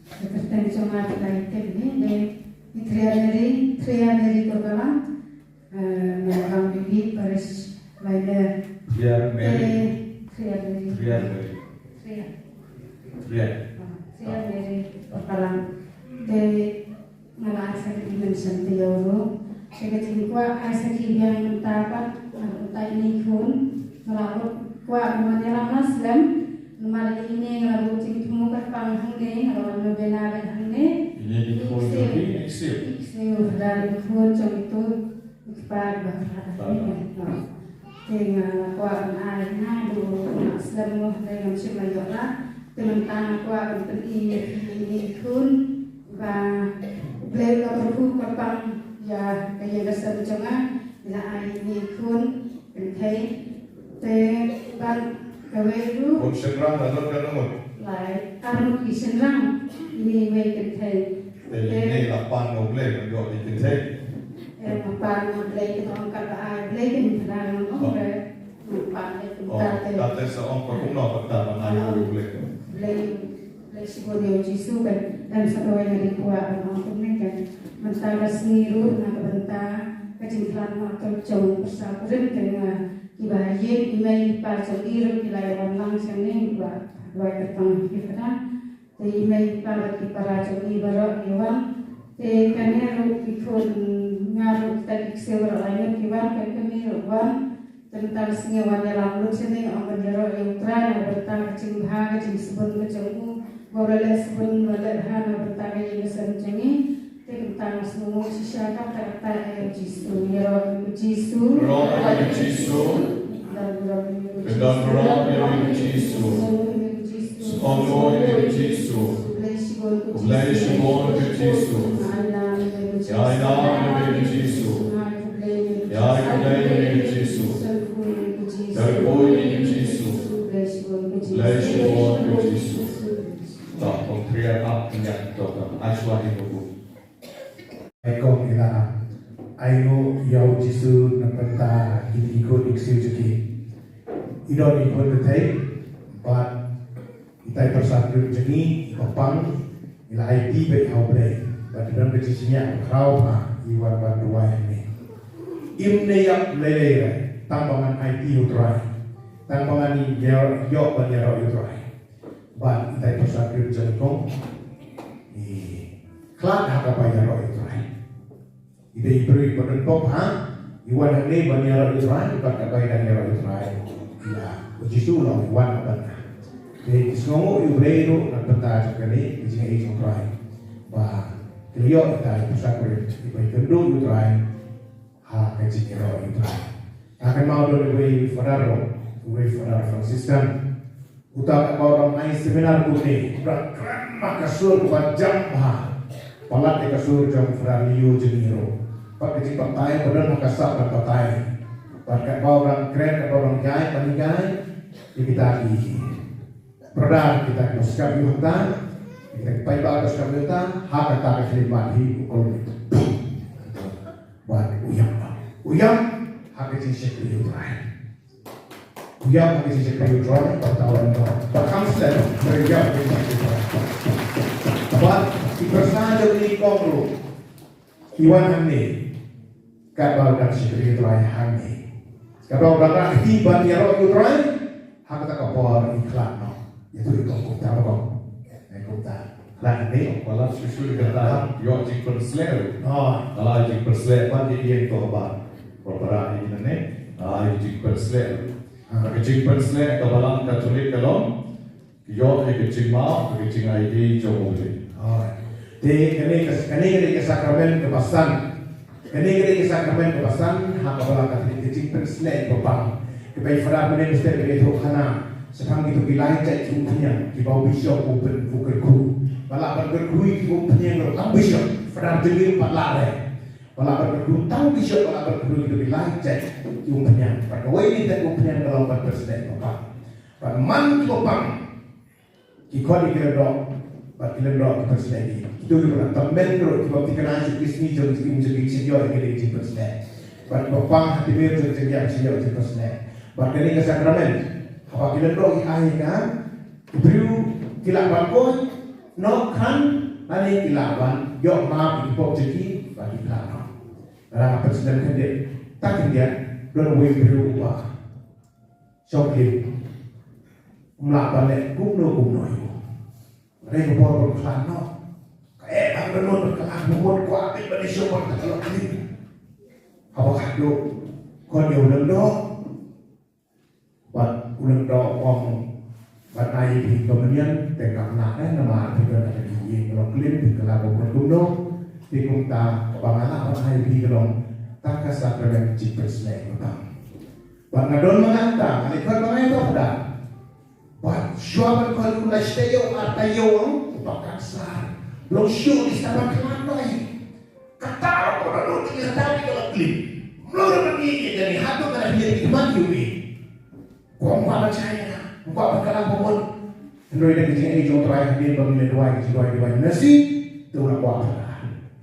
Tertentu cuma terkait ini trianeri kokalan merekam bibi paris lainnya trianeri kokalan de ngalah sakit dimension tioro sakit kuwa sakit yang mentapat utai ini kun melalui kuwa menyelam naslam nomor ini ngelabu cing tumukat panghane kalau benaran hane ini dikonsumsi Ikseu dari kun cong itu ikbar bahasa dengan kuat air nadu naslam dengan simayora teman-teman kuat ini kun và beliau berku kapang ya kaya dasar jonga na ai ni kun penthai te ban kaweru senrang dan kanamut lai anu senrang ini we penthai ini lapan noble menjadi penthai lapan noble kita angkat ai blai kan terang noble lapan itu kata seorang pengguna pertama noble blai Sigodio Jisu dan satu yang dikuat untuk mereka mentara seniru na benta kejingklan atau jauh persaburan dengan ibahin email pasal iru kilayan langsung ni buat ketang kita te email para jauh ibarat iwan te kanya ikut ngaruh tadi sewa lain iwan kami iwan tentang sengaja dalam lu sini orang jero utara benta kejingha kejing sebun Borales pun melihat bertanya yang sencengnya tentang semua siapa kata Yesus, Yesus, dan berapa Yesus, semua Yesus, mulai semua Yesus, ya Yesus, ya Yesus, terpoin Yesus, mulai semua Yesus. Tak pemberian apa yang dokter aswani buku. Ekong ila ayo yau jisu napenta ikut iksiu jadi. Idon ikut betai, but itai persatu jadi opang ila IT baik hau play. But dalam kecisinya kau pa iwan bantuan ini. Imne yang lelai tambangan IT utrai, tambangan ini yo banyaro utrai. But itai persatu jadi kong. Kelak hak apa yang roh itu lain. Ida iberi penentok iwan hane banyara itu lain, ikat apa yang roh itu lain. Ya, ujisu lah iwan apa na. Jadi semua iberi itu nak pentah sekali di sini itu lain. Bah, keliau kita persatu iberi kendung itu lain. Hak kecil roh itu lain. Akan mau dulu iberi Fadaro Franciscan. Utak orang lain seminar kuni berakran maka sur wajam palat di kasur jam Fraliu Jeniro. Pak kecil patai benar maka sah dan patai. Pakai orang keren orang jahit paninggai kita di perdana kita kuskap yuhtan kita pai bagus kami yuhtan hak kata kelima di ukul itu. Buat uyam hak kecil sekali yuhtan. Uyam hak kecil sekali yuhtan pertawan perkamsel mereka buat bersama jadi kongru iwan hamni kapal dan sekali terakhir hamni kapal berangkat tiba di roh utrai hak kata kapal iklan no itu kongru tahu kong kongru lan ni Walau susu kata yo jik persel, kalau jik persel apa dia itu apa beberapa ini nih, jik persel, jik persel kalau kita curi kalau yo jik mau jik ID jauh lebih. Di kini sakramen kepasan, kini sakramen kepasan hak apabila kecil persel bepang, kepai fara menester begitu karena sepang itu bilai cek umpunya di bawah bisok open bukerku, balap berkerku di umpunya ngerokam bisok, fara jengir empat lare, balap berkerku tahu bisok balap berkerku itu bilai cek umpunya, pada ini tak umpunya kalau persel bepang, pada man bepang, kikau dikira Pakilendro persegi. Itu juga tambendro di bawah tiga nasi kismi jauh jadi sejauh ini di persegi. Pak bapang hati mir jadi sejauh di persegi. Pak ini ke sakramen. Pakilendro di akhirnya beriu kilaban ko no kan ani kilaban yo ma import jadi bagi kilaban dalam presiden kan dia tak dia don we berubah shokin melakukan kumno itu mereka baru berkelano kayak benar berkelano buat kuatin bani syukur tak kalau ini apa kado kau dia ulang do om batai di kemudian tengah naknya nama juga ada di kalau klip di kelabang berkumno di kumta kebangalan orang hari di dalam tak kasar dengan cipres lagi bang ngadon mengata alikon mengaito pada buat syuaban kalkulasi tayo at tayo ang pagkasar belum syur di sabang kelantai kataro ko na doon tinatabi ka lang klip mula naman niya dari hato ka na hiyan iman yumi kung mapachaya na kung papagkalang pumon Android na kasi ay yung try hindi bang niluway kasi duway nasi ito na kwa ka na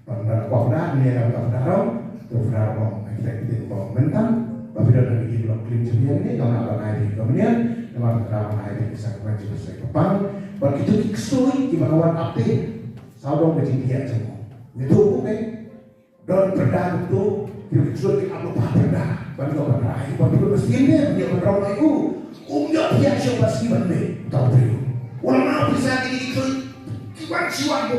pag nakwa na niya na kapataraw ito kapataraw mo expected mo mentang Bapak dan Ibu dalam klaim sebiang ini kalau nak naik kemudian nama terang naik di sakit juga saya kepang begitu kisui di bawah api saudara berjingkian semua itu oke dan berdaan itu kisui di alu pada bagi orang lain bagi mesinnya dia berorang itu umnya dia siapa sih bende tahu tu orang apa bisa ini itu kiwan siwan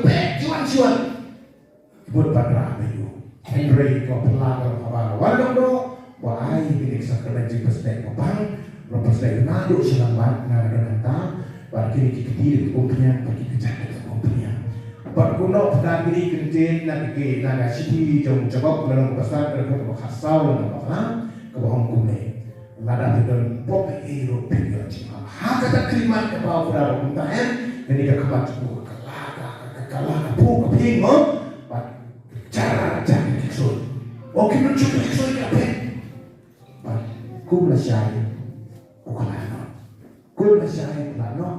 buat pada itu Henry kau pelakar apa walau wahai bilik sakramen jipestek papang propestek nado selamat ngadanta bagi kikiti umpian bagi kejaga umpian berkuno pada diri kentin nagi naga siti jom jawab dalam pesan dalam khasau dalam apa kebohong kune lada dengan pop hero period haka terima ke bawah dalam untahan ini kekebat cukup kalaga pu kepingo cara kiksun oke mencoba kiksun kape kum la syai kulano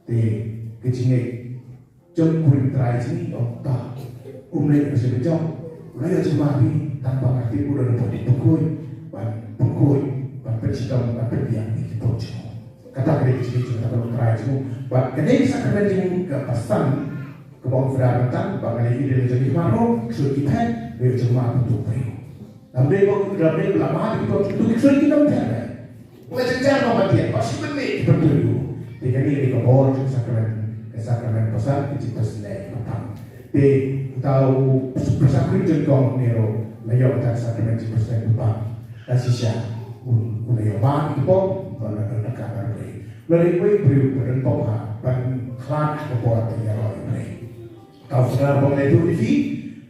te kecingnya jom kuring try sini okta umlek bersih jom mulai cuma ni tanpa ngerti udah dapat dipukul ban percikam ban perbiang ni kita cuma kata kerja sini cuma kalau try cuma ban kena bisa kerja sini ke pasan ke bawah beratan bangai ini dia jadi maro sudah kita dia cuma untuk pergi Nampak dalam lama itu kisah kita berada. Mulai sejak nama dia pasti benih berdulu. Dia ni dikabur sakramen pasal kita selesai petang. Dia tahu pasal kerja kau nero layak tak sakramen kita selesai petang. Asisya mulai bang itu pun mana dekat lagi. Lalu ibu beri pokha ban kelas kebuat dia lagi. Tahu saudara boleh itu di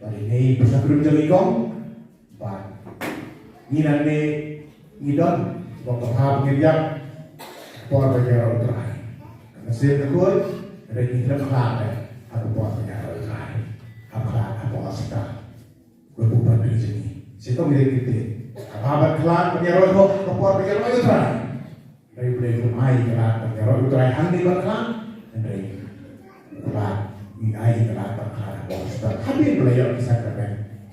ini pasal kerja kau. Nginan ni ngidon waktu hab ngiriak por bayar utrai karena saya takut ada kita kelak aku por bayar utrai apa asal berubah dari sini saya tahu milik kita apa kelak bayar utrai por bayar utrai dari belum ai kelak bayar utrai handi berkelak dan dari kelak ai kelak berkelak asal habis belajar bisa kerja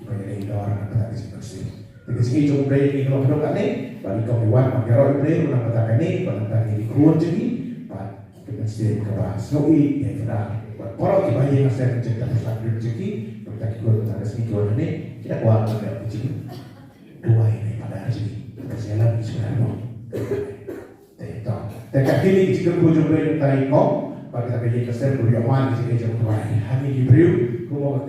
bayar indor apa tadi sih Jadi jom beri ini kalau hidup ni, bagi kau hewan mageroi beri ulang kata ni, kalau ini kurun jadi, pak kita mesti kebas snowy yang kita buat orang kita yang masih mencipta pusat rezeki, kita ikut ada sedikit ni, kita buat ada rezeki dua ini pada rezeki, kita lagi sebenarnya. Dekat ini jika kau beri tadi kau, bagi kita yang kesal beri awan jika jom beri, kami diberi, kau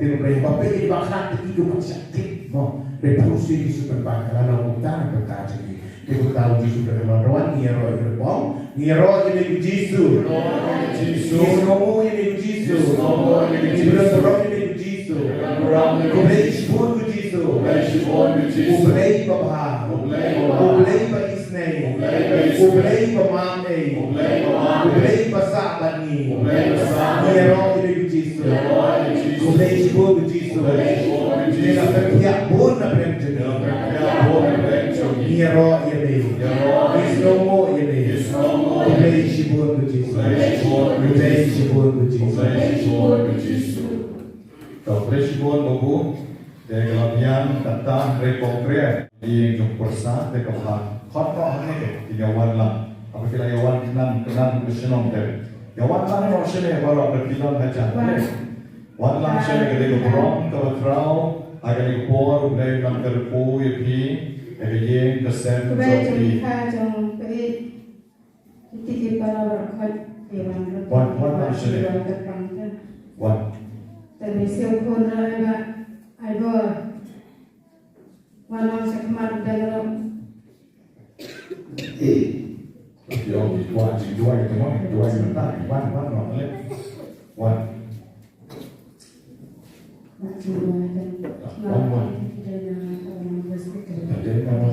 kita beri apa ini bakal itu macam mau. Revolusi di superbang kalau kita berkata jadi kita tahu di superbang ni ero berbom ni ero ini Yesus nomo ini Yesus berbom ini Yesus kublai pun Yesus kublai bapa kublai isne kublai pamane kublai pasaban ni ero ini Yesus kublai pun Yesus Dia berpihak pun nak berjaya. Niro ini, Isnomo ini, Kulei Shibun Bujisu, Kulei Shibun Bujisu. Kau Shibun Bubu, dia kelamian datang rekongkret di Jumpersa, dia kebal. Kau ni, tiga wan lah. Apabila yawan kenang kesenong ter, Ya wan lang no sene barok berkilan hajan. Wan lang sene ke de brom ke trau agar di por ulai lang kerpu yepi agar yen kesen Kebaik joki. jom iha jom kebaik kita para rakyat dewan Wan sene. Wan. Termisal pun ada alba walau sekemar dalam Yo wan ji dua itu mon dua sebentar. Wan no le. Wan. Jadi nama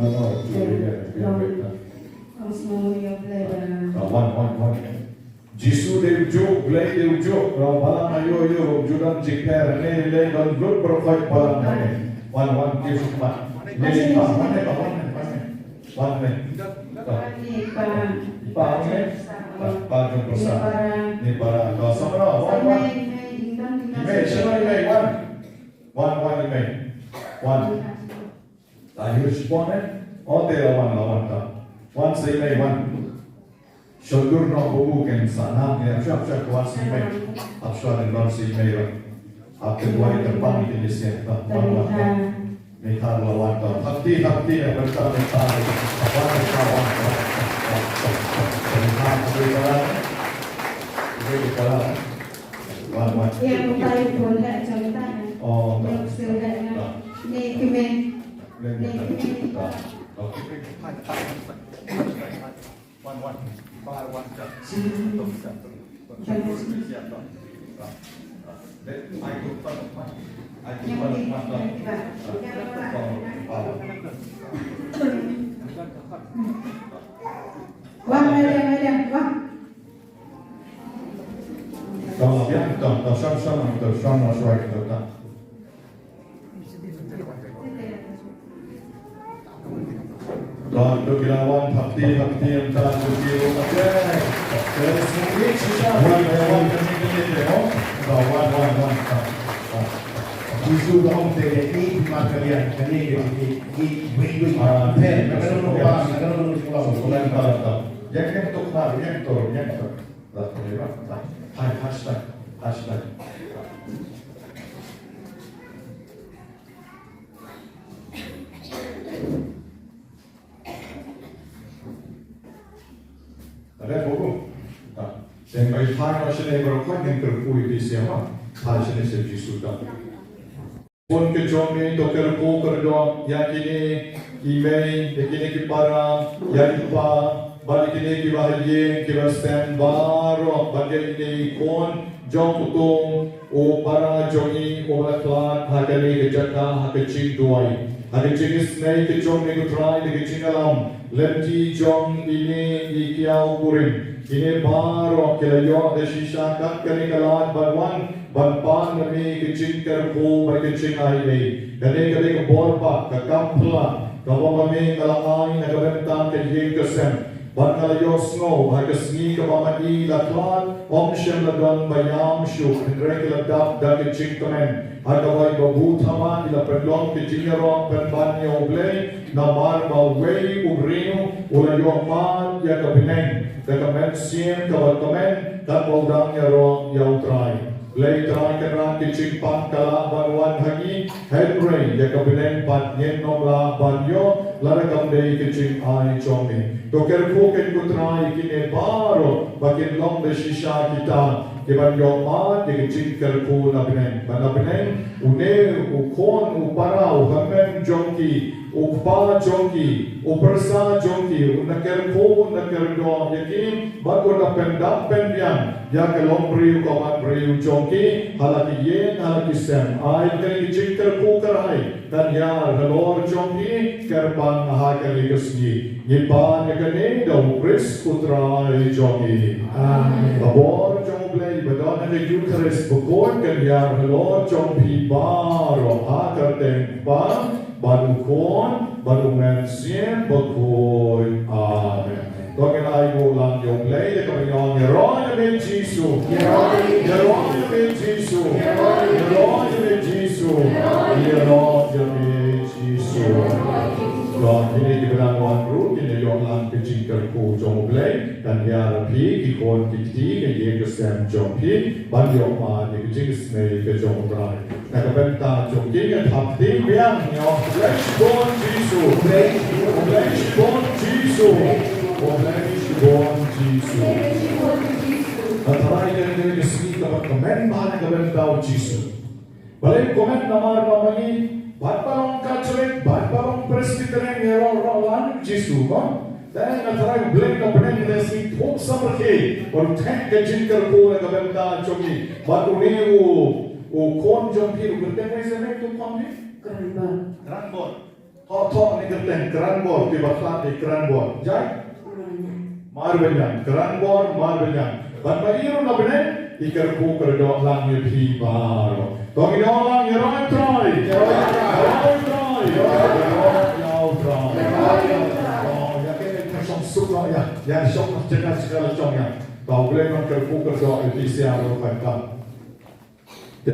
wan. Jisu de ujuk, blai de ujuk. Kalau balang ayo judan jikper ne le don good provide balang ne. Wan kis mat. Jadi wan ne. Pa ne. Pa jom persa. Ni para kau sama wan. Ime siapa ime wan ime. Wan. Tahu respon oh tera wan ta. Wan say ime wan. Syukur no buku kan sana ya siap kawan si ime. Absal dan wan si ime wan. Apa dua terbang di sini ta. Wan. Mekar lawan ta. Hati ya berkata mekar. Wan. Wan. Yang paling pun tak cerita. Oh, Yang sebenarnya ni kimen. Wah, ada. Wah. Kalau biar tak sama suai kita. Kalau kilawan hati yang telah berkirim saja. Dari sini sudah wan kami demo. Wan. Jisu dong teh ini kalian win pen kalau Bulan Maret. Yang untuk hari yang tur. Hashtag. Ada buku. Yang baik hari ini berapa yang terpui di siapa? Hari ini sejak sudah. Pun kejomi dokter ko kerja yang ini email begini kipara yang ipa balik ini kibahagian kibastem baru bagian ini kon jom putung o para jogi o laklat hakali kejaka hakacing duai hakacing isnai kejom ni kutrai di kecinalam lemti jom ini ikiau kuring ini baru kelayo ada sisa kat kali kalat barwan Banpan kami kecing kerpu bagi kecing air kali ke borpa ke kampla kalau kami kalangai nak bentang ke yin kesem ban kalayo snow hai ke sni ke mamai laklat om shem ladan bayam shu pendrek ladap dan kecing kemen hai kawai babu thama ila pendong kecing ro penban yo blei namar bawei ubrinu ulayo man ya ke beneng ke kemen sien ke kemen dan baudang ya ro ya utrai Lei terakhir kecing pan kala banwan hagi Henry ya kabinen pan nyen nomla banyo lara kamdei kecing ai chomi doker poken kutrai kine baro bakin long de shisha kita keban yo ma de kecing kerpu na binen une ukon upara uhamen jonki ukpa jonki upersa jonki unaker po unaker do yakin bago na pendam pendian ya kelom briu komat briu jonki halaki yen halaki sem ai kali kecing kerpu karai dan ya halor jonki kerban hakali kesni nipan yakane do kris putra jonki amen babor jonglei badon ne yukaris bukor kan ya halor jonki baro hakarte pa Badukon, badumensian, bakoi, amen. Dogen ay ulang yung lay, kami yung Yeron ben Jisu, Yeron ben Jisu, Yeron ben Jisu, Yeron ben Jisu. Lord, ini dibilang wanru, ini yolang kecingkal ku jomoblay, dan ya rapi, kikon kikti, ini kesem jompi, banyak ma, ini kecing smei ke jomobray. Nah, kebenta jomki, yang hapti, biang, nyok, bless born Jesus, bless born Jesus, bless born Jesus. Antara ini kesini dapat komen mana kebenta Jesus. Balik komen nama namanya. Ba't parang Catholic, ba't parang Presbyterian, orang Jesu, kan? Dan antara blend na blend na si Pop Samarke, or tank ka jinkar ko na kabenta chogi, ba't uni o kon jompi, gerteng na isa na ito kami? Kranbor. Thok ni gerteng, Kranbor, di bakla ni Kranbor. Jai? Marbenyan, Kranbor, Marbenyan. Ba't pag-iro na blend? Ikar ko kardok lang yung hibaro. Tong inolang, you're on try. Ya, som cakap segala macamnya. Tahu boleh nak kerja kerja itu siapa yang